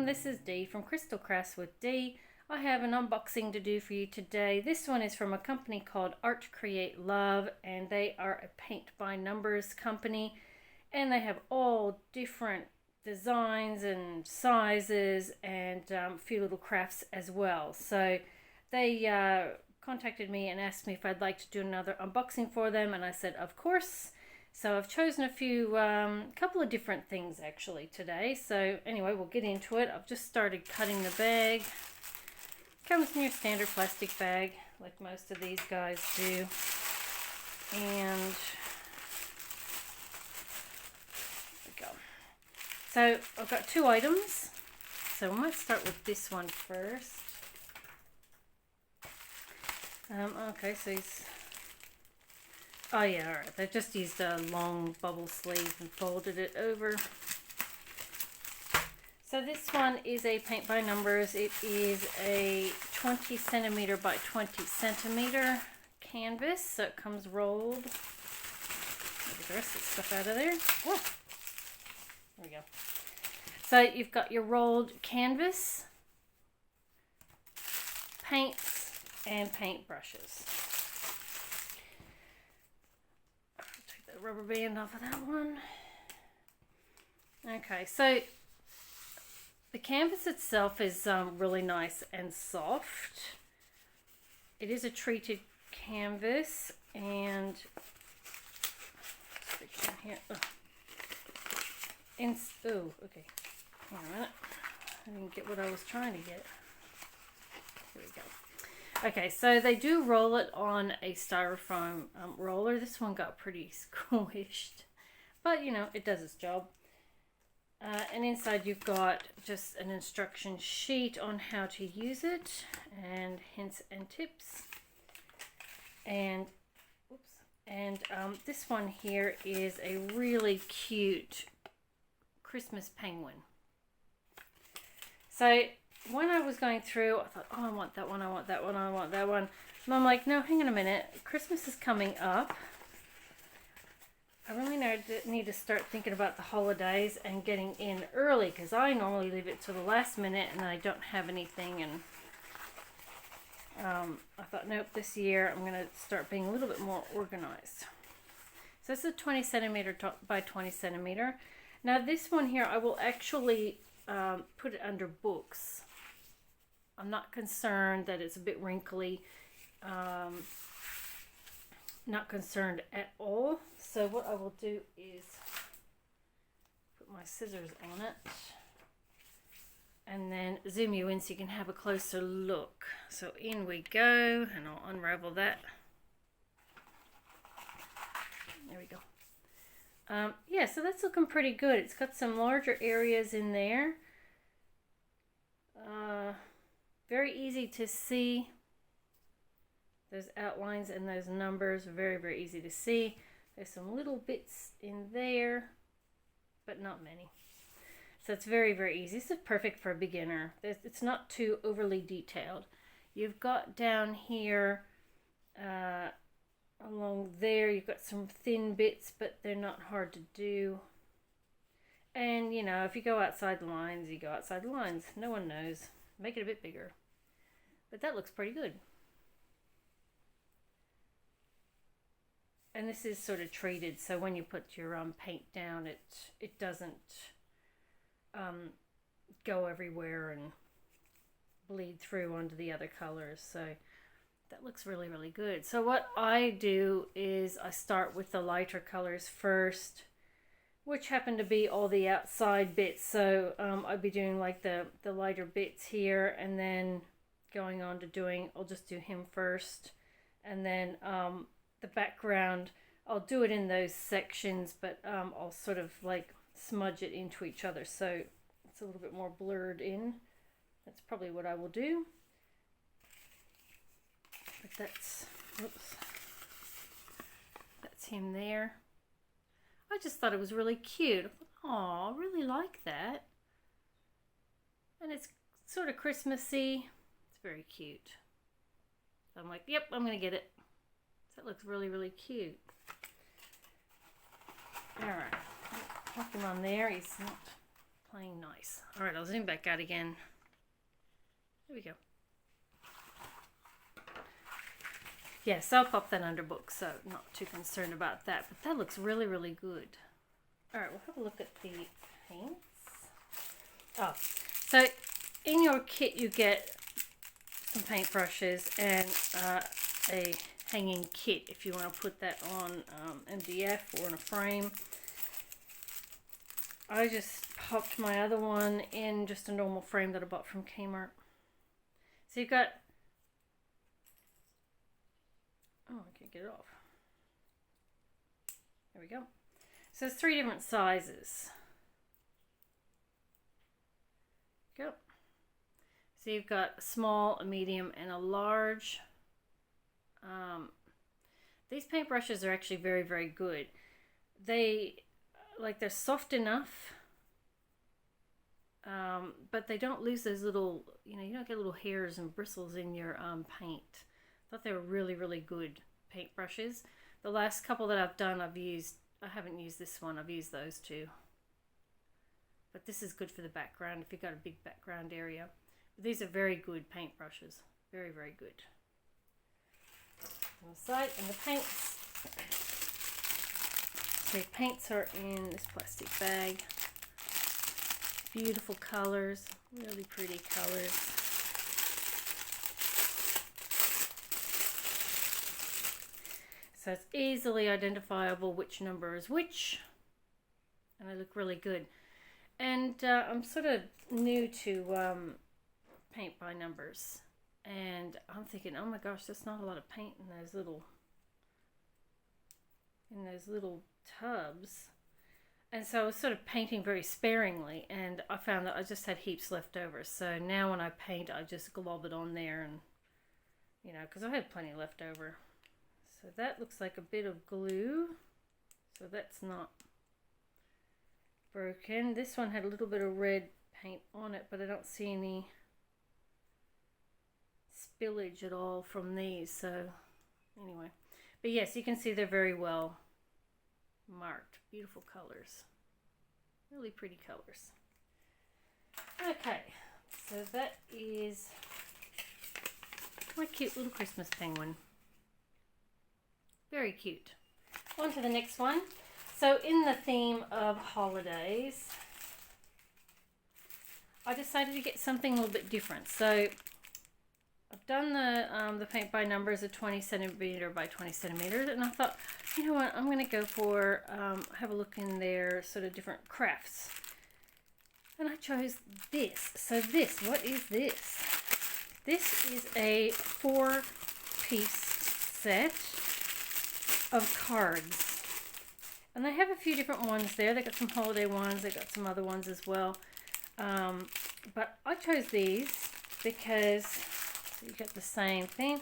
this is Dee from crystalcraftswithdee. I have an unboxing to do for you today. This one is from a company called ArtCreatLove, and they are a paint by numbers company, and they have all different designs and sizes and a few little crafts as well. So they contacted me and asked me if I'd like to do another unboxing for them, and I said of course. So I've chosen a few, couple of different things actually today. So anyway, we'll get into it. I've just started cutting the bag. Comes in your standard plastic bag, like most of these guys do. And there we go. So I've got two items. So we might start with this one first. Okay, so he's... Oh yeah, alright. They've just used a long bubble sleeve and folded it over. So this one is a paint by numbers. It is a 20 centimeter by 20 centimeter canvas. So it comes rolled. Get the rest of the stuff out of there. Oh, there we go. So you've got your rolled canvas, paints, and paint brushes. Rubber band off of that one. Okay, so the canvas itself is really nice and soft. It is a treated canvas, and stick it in here. Oh, okay. Hang on a minute. I didn't get what I was trying to get. Here we go. Okay, so they do roll it on a styrofoam roller. This one got pretty squished, but you know, it does its job. And inside you've got just an instruction sheet on how to use it, and hints and tips. And oops, and this one here is a really cute Christmas penguin. So when I was going through, I thought, oh, I want that one, I want that one, I want that one. And I'm like, no, hang on a minute. Christmas is coming up. I really need to start thinking about the holidays and getting in early, because I normally leave it to the last minute and I don't have anything. And I thought, nope, this year I'm going to start being a little bit more organized. So it's a 20 centimeter by 20 centimeter. Now this one here, I will actually put it under books. I'm not concerned that it's a bit wrinkly. Not concerned at all. So what I will do is put my scissors on it and then zoom you in so you can have a closer look. So in we go, and I'll unravel that. There we go. Yeah, so that's looking pretty good. It's got some larger areas in there. Very easy to see. Those outlines and those numbers are very, very easy to see. There's some little bits in there, but not many. So it's very, very easy. This is perfect for a beginner. It's not too overly detailed. You've got down here, along there, you've got some thin bits, but they're not hard to do. And, you know, if you go outside the lines, you go outside the lines. No one knows. Make it a bit bigger. But that looks pretty good. And this is sort of treated, so when you put your paint down, it doesn't go everywhere and bleed through onto the other colors. So that looks really, really good. So what I do is I start with the lighter colors first, which happen to be all the outside bits. So I'll be doing like the lighter bits here, and then going on to doing, I'll just do him first, and then the background, I'll do it in those sections, but I'll sort of like smudge it into each other so it's a little bit more blurred in. That's probably what I will do. But that's, oops, that's him there. I just thought it was really cute. Oh, I really like that. And it's sort of Christmassy. It's very cute. So I'm like, yep, I'm going to get it. That looks really, really cute. Alright, pop him on there. He's not plain nice. All right, I'll zoom back out again. There we go. Yes, I'll pop that under book, so not too concerned about that. But that looks really, really good. All right, we'll have a look at the paints. Oh, so in your kit you get some paintbrushes and a hanging kit if you want to put that on MDF or in a frame. I just popped my other one in just a normal frame that I bought from Kmart. So you've got, oh, I can't get it off. There we go. So there's 3 different sizes. Go. So you've got a small, a medium, and a large. These paintbrushes are actually very, very good. They're soft enough, but they don't lose those little, you don't get little hairs and bristles in your paint. I thought they were really, really good paintbrushes. The last couple that I've done, I haven't used this one. I've used those 2. But this is good for the background if you've got a big background area. But these are very good paintbrushes. Very, very good. On the side, and the paints. The paints are in this plastic bag. Beautiful colors. Really pretty colors. So it's easily identifiable which number is which. And they look really good. And I'm sort of new to paint by numbers. And I'm thinking, oh my gosh, there's not a lot of paint in those little tubs. And so I was sort of painting very sparingly, and I found that I just had heaps left over. So now when I paint, I just glob it on there, and because I had plenty left over. So that looks like a bit of glue. So that's not broken. This one had a little bit of red paint on it, but I don't see any spillage at all from these. So anyway, but yes, you can see they're very well marked. Beautiful colors. Really pretty colors. Okay, so that is my cute little Christmas penguin. Very cute. On to the next one. So in the theme of holidays, I decided to get something a little bit different. So I've done the paint by numbers of 20 centimeter by 20 centimeters, and I thought, you know what, I'm going to go for, have a look in their sort of different crafts. And I chose this. So this, what is this? This is a 4-piece set of cards. And they have a few different ones there. They got some holiday ones. They got some other ones as well. But I chose these because you get the same thing.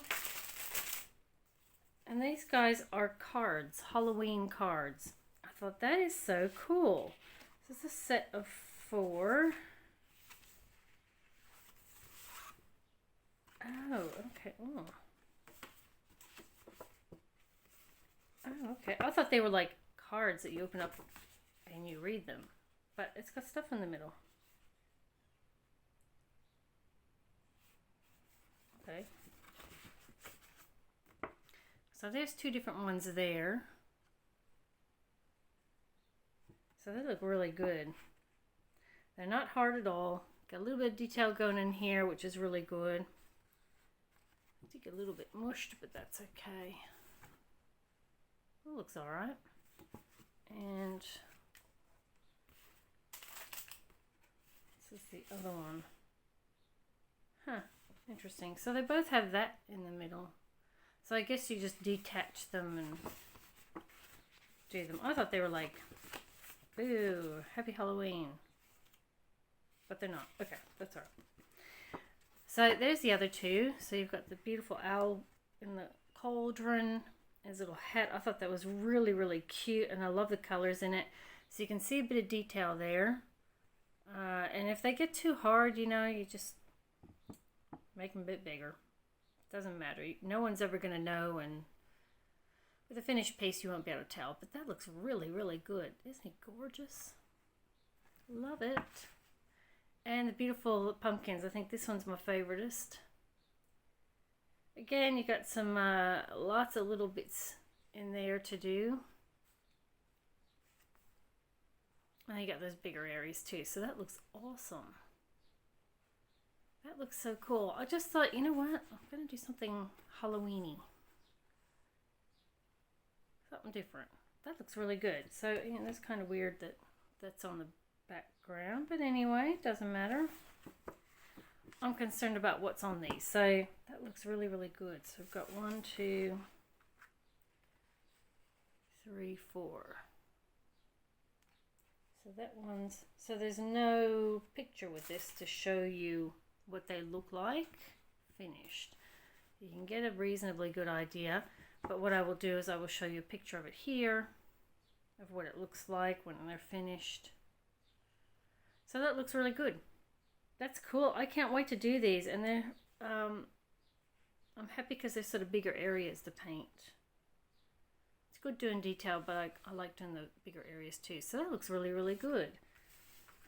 And these guys are cards, Halloween cards. I thought that is so cool. This is a set of 4. Oh, okay. Oh, okay. I thought they were like cards that you open up and you read them. But it's got stuff in the middle. Okay. So there's 2 different ones there. So they look really good. They're not hard at all. Got a little bit of detail going in here, which is really good. I think a little bit mushed, but that's okay. It looks alright. And this is the other one. Huh, interesting. So they both have that in the middle. So I guess you just detach them and do them. I thought they were like, ooh, happy Halloween. But they're not. Okay, that's all right. So there's the other 2. So you've got the beautiful owl in the cauldron. His little hat. I thought that was really, really cute. And I love the colors in it. So you can see a bit of detail there. And if they get too hard, you just make them a bit bigger. Doesn't matter. No one's ever going to know, and with a finished piece you won't be able to tell. But that looks really, really good. Isn't he gorgeous? Love it. And the beautiful pumpkins. I think this one's my favoriteest. Again, you got some lots of little bits in there to do. And you got those bigger areas too. So that looks awesome. That looks so cool. I just thought, you know what? I'm going to do something Halloween-y. Something different. That looks really good. So, you know, that's kind of weird that that's on the background. But anyway, doesn't matter. I'm concerned about what's on these. So that looks really, really good. So we've got 1, 2, 3, 4. So that one's, so there's no picture with this to show you what they look like finished. You can get a reasonably good idea, but what I will do is I will show you a picture of it here, of what it looks like when they're finished. So that looks really good. That's cool. I can't wait to do these, and they're I'm happy because they're sort of bigger areas to paint. It's good doing detail, but I like doing the bigger areas too. So that looks really, really good.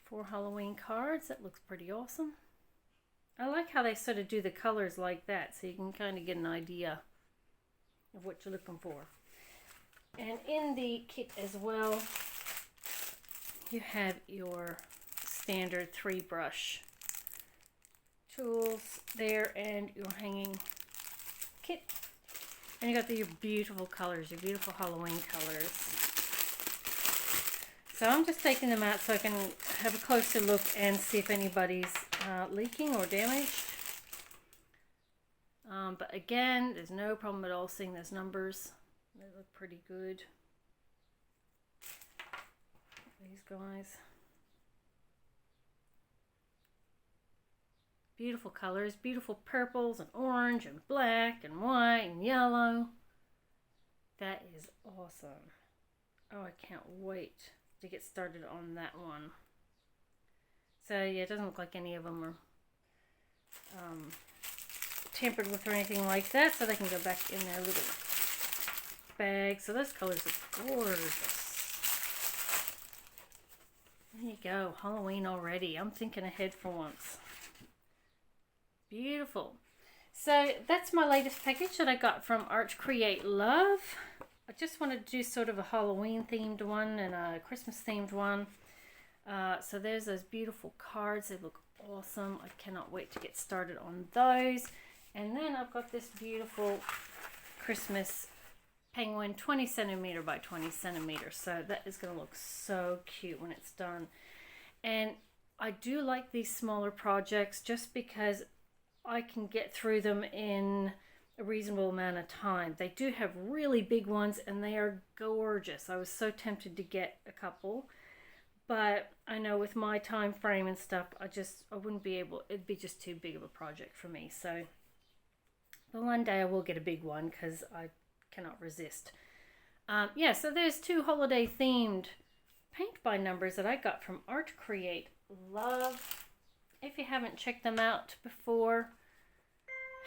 4 Halloween cards. That looks pretty awesome. I like how they sort of do the colors like that, so you can kind of get an idea of what you're looking for. And in the kit as well, you have your standard 3 brush tools there and your hanging kit. And you got your beautiful colors, your beautiful Halloween colors. So I'm just taking them out so I can have a closer look and see if anybody's leaking or damaged. But again, there's no problem at all seeing those numbers. They look pretty good. These guys. Beautiful colors, beautiful purples and orange and black and white and yellow. That is awesome. Oh, I can't wait to get started on that one. So yeah, it doesn't look like any of them are tampered with or anything like that, so they can go back in their little bag. So those colors are gorgeous. There you go, Halloween already. I'm thinking ahead for once. Beautiful. So that's my latest package that I got from ArtCreatLove. I just wanted to do sort of a Halloween themed one and a Christmas themed one. So there's those beautiful cards. They look awesome. I cannot wait to get started on those. And then I've got this beautiful Christmas penguin, 20 centimeter by 20 centimeters. So that is going to look so cute when it's done. And I do like these smaller projects just because I can get through them in a reasonable amount of time. They do have really big ones and they are gorgeous. I was so tempted to get a couple, but I know with my time frame and stuff, I wouldn't be able, it'd be just too big of a project for me. So, but one day I will get a big one because I cannot resist. Yeah, so there's 2 holiday themed paint by numbers that I got from ArtCreatLove. If you haven't checked them out before,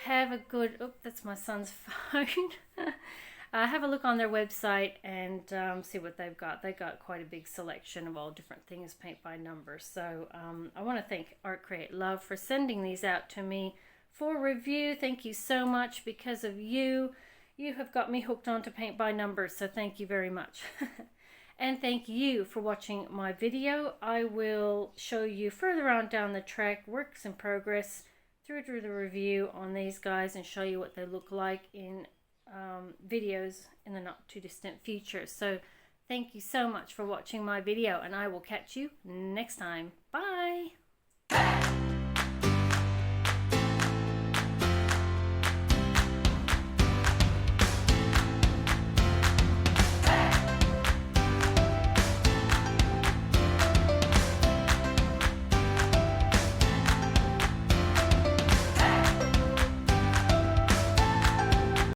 have a good, oh, that's my son's phone. Have a look on their website and see what they've got. They got quite a big selection of all different things paint by numbers. So I want to thank ArtCreatLove for sending these out to me for review. Thank you so much. Because of you, you have got me hooked on to paint by numbers. So thank you very much. And thank you for watching my video. I will show you further on down the track, works in progress, through to the review on these guys and show you what they look like in videos in the not too distant future. So thank you so much for watching my video and I will catch you next time. Bye!